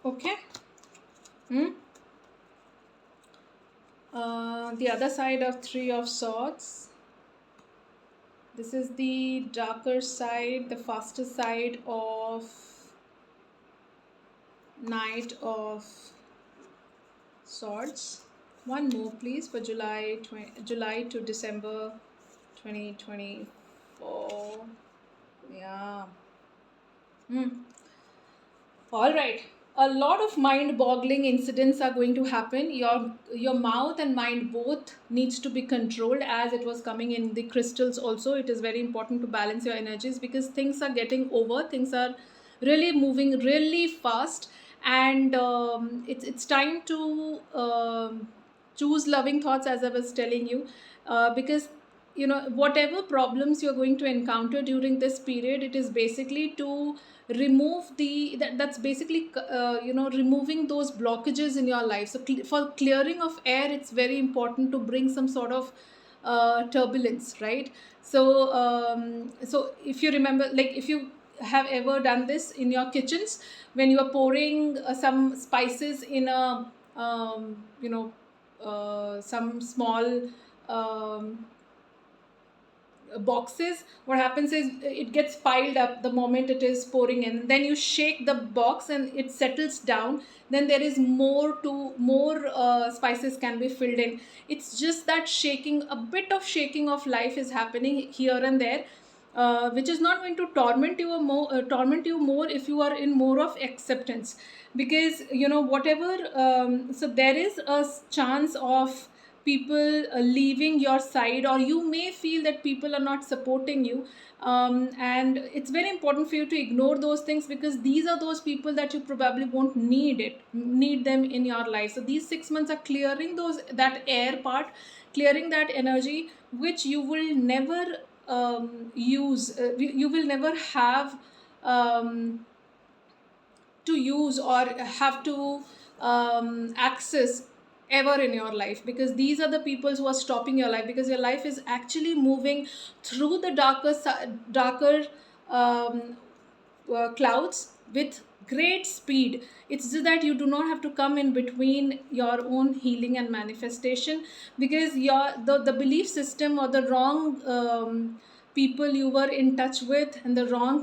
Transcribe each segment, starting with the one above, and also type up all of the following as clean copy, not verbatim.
Okay. Hmm? The other side of Three of Swords. This is the darker side, the faster side of Knight of Swords. One more, please, for July to December 2024. Yeah. Hmm. All right. A lot of mind-boggling incidents are going to happen. Your mouth and mind both needs to be controlled, as it was coming in the crystals also. It is very important to balance your energies because things are getting over. Things are really moving really fast, and it's time to choose loving thoughts, as I was telling you, because whatever problems you're going to encounter during this period, it is basically to remove that's basically removing those blockages in your life. So for clearing of air, it's very important to bring some sort of turbulence, right? So if you remember, like, if you have ever done this in your kitchens, when you are pouring some spices in a some small um, boxes, what happens is it gets piled up the moment it is pouring in. Then you shake the box and it settles down. Then there is more spices can be filled in. It's just that shaking, a bit of shaking of life is happening here and there, which is not going to torment you more if you are in more of acceptance. Because whatever, so there is a chance of people leaving your side, or you may feel that people are not supporting you, and it's very important for you to ignore those things, because these are those people that you probably won't need them in your life. So these 6 months are clearing that air part, clearing that energy, which you will never use, you will never have to use or have to access ever in your life, because these are the people who are stopping your life, because your life is actually moving through the darker clouds with great speed. It's just that you do not have to come in between your own healing and manifestation, because the belief system or the wrong people you were in touch with, and the wrong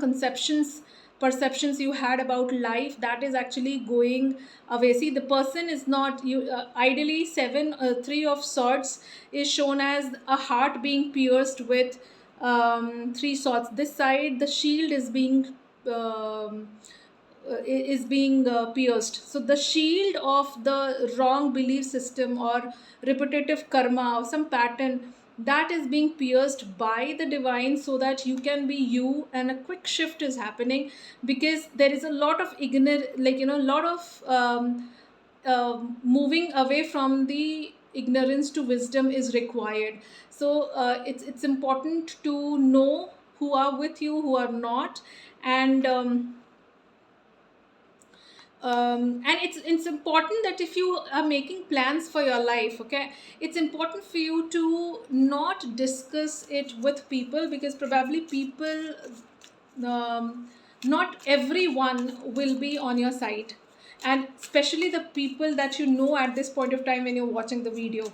perceptions you had about life, that is actually going away. See, the person is not you. Ideally, 3 of Swords is shown as a heart being pierced with 3 swords. This side, the shield is being um, pierced. So the shield of the wrong belief system or repetitive karma or some pattern, that is being pierced by the divine, so that you can be you, and a quick shift is happening. Because there is a lot of a lot of moving away from the ignorance to wisdom is required. So it's important to know who are with you, who are not. And it's important that if you are making plans for your life, okay, it's important for you to not discuss it with people, because probably people, not everyone will be on your side, and especially the people that you know at this point of time when you're watching the video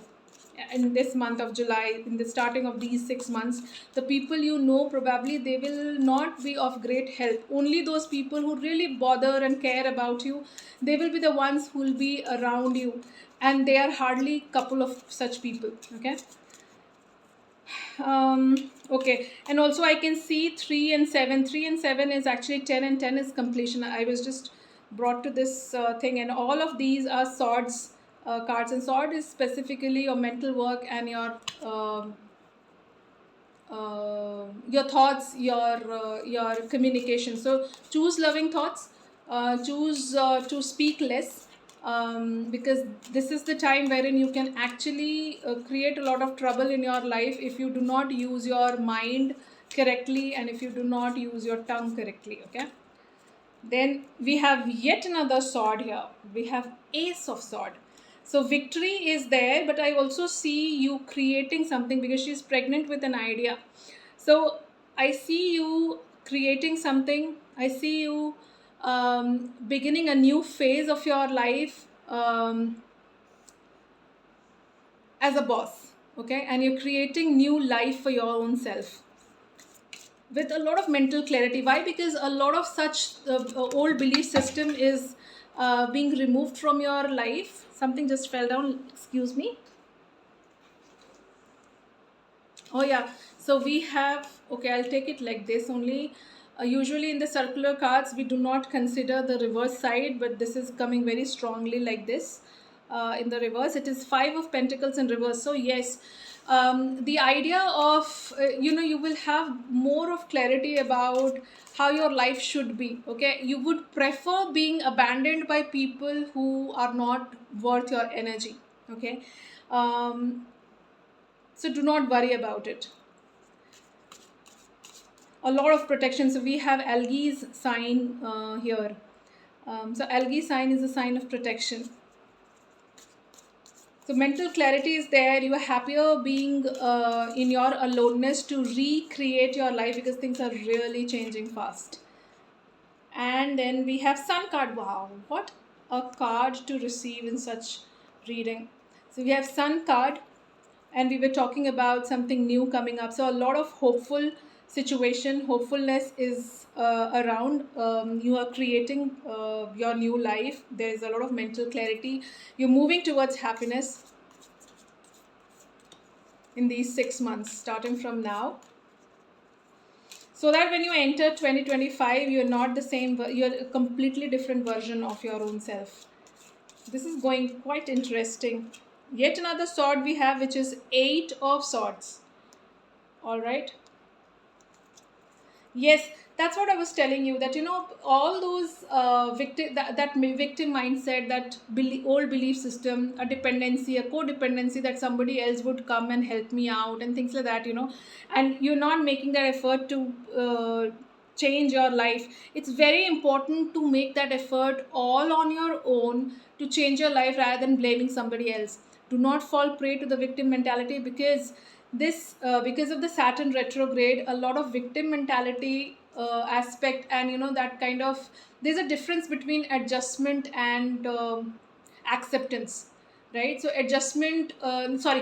in this month of July, in the starting of these 6 months. The people you know, probably they will not be of great help. Only those people who really bother and care about you, they will be the ones who will be around you, and they are hardly couple of such people. Okay. Okay, and also I can see 3 and 7. 3 and 7 is actually 10, and 10 is completion. I was just brought to this thing, and all of these are swords cards, and sword is specifically your mental work and your thoughts, your communication. So choose loving thoughts, choose to speak less, because this is the time wherein you can actually create a lot of trouble in your life if you do not use your mind correctly, and if you do not use your tongue correctly. Okay. Then we have yet another sword here. We have Ace of Sword. So victory is there, but I also see you creating something, because she's pregnant with an idea. So I see you creating something. I see you beginning a new phase of your life as a boss, okay, and you're creating new life for your own self with a lot of mental clarity. Why? Because a lot of such old belief system is being removed from your life. Something just fell down, excuse me. Oh yeah, so we have, okay, I'll take it like this only. Usually in the circular cards, we do not consider the reverse side, but this is coming very strongly like this. In the reverse, it is Five of Pentacles in reverse. So yes, the idea of, you will have more of clarity about how your life should be, okay? You would prefer being abandoned by people who are not worth your energy, okay? So do not worry about it. A lot of protection. So we have algae's sign here. So algae sign is a sign of protection. So mental clarity is there. You are happier being in your aloneness to recreate your life because things are really changing fast. And then we have Sun card. Wow, what a card to receive in such reading. So we have Sun card, and we were talking about something new coming up. So a lot of hopefulness is around. You are creating your new life. There is a lot of mental clarity. You're moving towards happiness in these 6 months, starting from now. So that when you enter 2025, you're not the same, you're a completely different version of your own self. This is going quite interesting. Yet another sword we have, which is Eight of Swords. All right. Yes, that's what I was telling you, that all those that victim mindset, that old belief system, a dependency, a codependency, that somebody else would come and help me out and things like that, and you're not making that effort to change your life. It's very important to make that effort all on your own to change your life rather than blaming somebody else. Do not fall prey to the victim mentality, because because of the Saturn retrograde, a lot of victim mentality aspect, and that kind of, there's a difference between adjustment and acceptance, right? So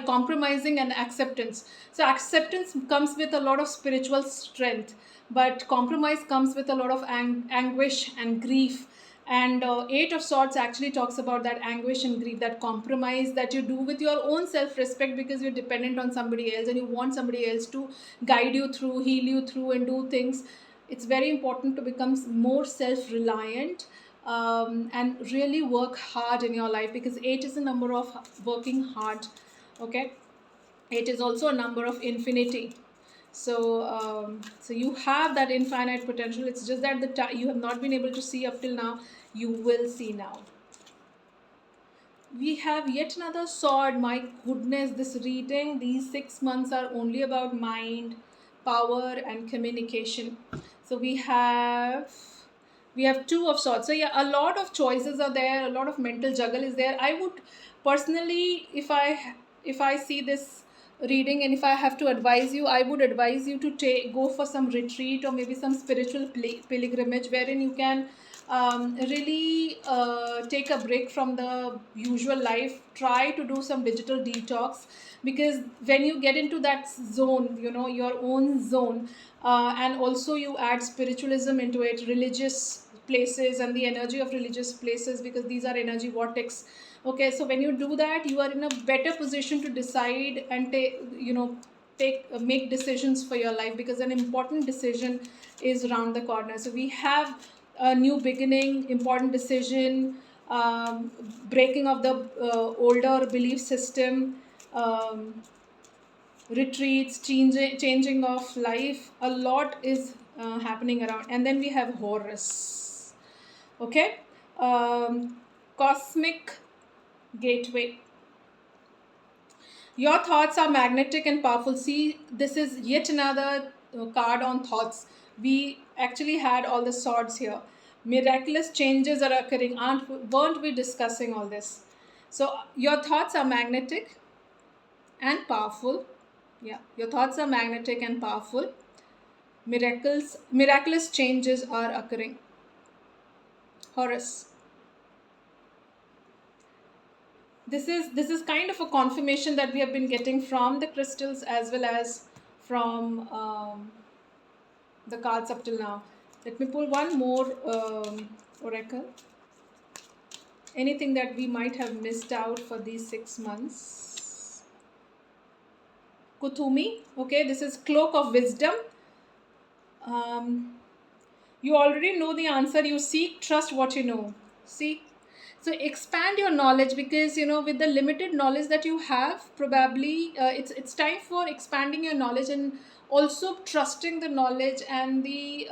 compromising and acceptance. So acceptance comes with a lot of spiritual strength, but compromise comes with a lot of anguish and grief. And Eight of Swords actually talks about that anguish and grief, that compromise that you do with your own self-respect, because you're dependent on somebody else and you want somebody else to guide you through, heal you through, and do things. It's very important to become more self-reliant, and really work hard in your life, because 8 is a number of working hard, okay? 8 is also a number of infinity. So you have that infinite potential. It's just that you have not been able to see up till now. You will see now. We have yet another sword. My goodness, this reading, these 6 months are only about mind, power, and communication. So we have Two of Swords. So yeah, a lot of choices are there, a lot of mental juggle is there. I would personally, if I see this reading and if I have to advise you, I would advise you to go for some retreat or maybe some spiritual pilgrimage, wherein you can really take a break from the usual life. Try to do some digital detox, because when you get into that zone, your own zone, and also you add spiritualism into it, religious places and the energy of religious places, because these are energy vortex. Okay, so when you do that, you are in a better position to decide and make decisions for your life, because an important decision is around the corner. So we have a new beginning, important decision, breaking of the older belief system, retreats, changing of life. A lot is happening around. And then we have Horus. Okay, cosmic gateway. Your thoughts are magnetic and powerful. See, this is yet another card on thoughts. We actually had all the swords here. Miraculous changes are occurring. Weren't we discussing all this? So your thoughts are magnetic and powerful. Yeah, your thoughts are magnetic and powerful. Miraculous changes are occurring. Taurus. This is kind of a confirmation that we have been getting from the crystals as well as from the cards up till now. Let me pull one more oracle. Anything that we might have missed out for these 6 months. Kuthumi, okay, this is cloak of wisdom. You already know the answer. You seek, trust what you know. See, so expand your knowledge, because with the limited knowledge that you have, probably it's time for expanding your knowledge and also trusting the knowledge and the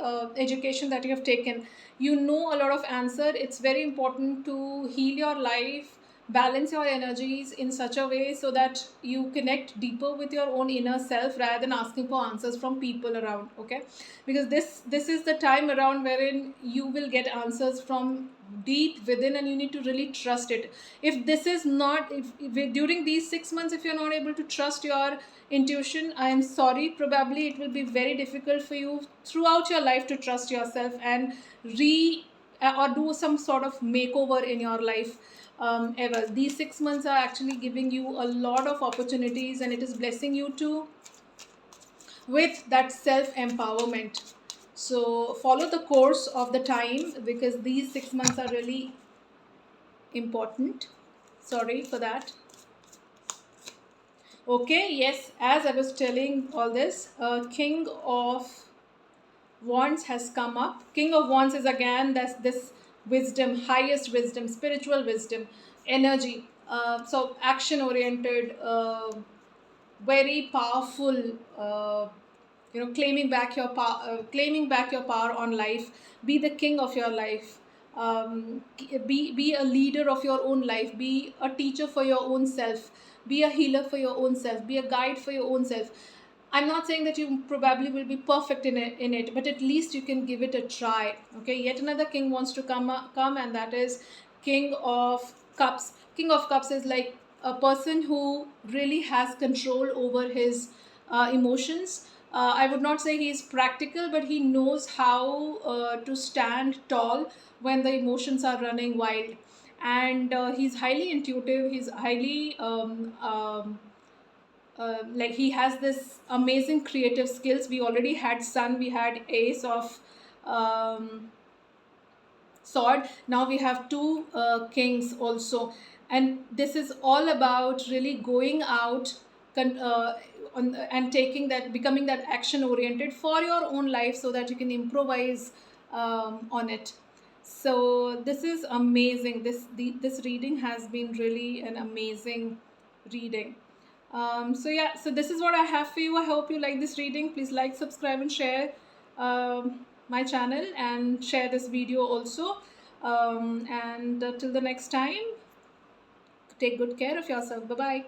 education that you have taken. You know a lot of answer. It's very important to heal your life, balance your energies in such a way so that you connect deeper with your own inner self rather than asking for answers from people around. Okay, because this is the time around wherein you will get answers from deep within, and you need to really trust it. If this is not, if during these 6 months, if you're not able to trust your intuition, I am sorry, probably it will be very difficult for you throughout your life to trust yourself and or do some sort of makeover in your life. Ever these 6 months are actually giving you a lot of opportunities, and it is blessing you too with that self empowerment. So follow the course of the time, because these 6 months are really important. Sorry for that. Okay, yes, as I was telling all this, King of Wands has come up. King of Wands is again this wisdom, highest wisdom, spiritual wisdom, energy. So action oriented, very powerful. Claiming back your power on life. Be the king of your life. Be a leader of your own life. Be a teacher for your own self. Be a healer for your own self. Be a guide for your own self. I'm not saying that you probably will be perfect in it, but at least you can give it a try. Okay, yet another king wants to come, and that is King of Cups. King of Cups is like a person who really has control over his emotions. I would not say he is practical, but he knows how to stand tall when the emotions are running wild. And he's highly intuitive. He's highly like he has this amazing creative skills. We already had Sun, we had Ace of Sword. Now we have two kings also, and this is all about really going out and taking that, becoming that action oriented for your own life, so that you can improvise on it. So this is amazing. This reading has been really an amazing reading. So yeah, so this is what I have for you. I hope you like this reading. Please like, subscribe, and share my channel, and share this video also. And till the next time, take good care of yourself. Bye bye.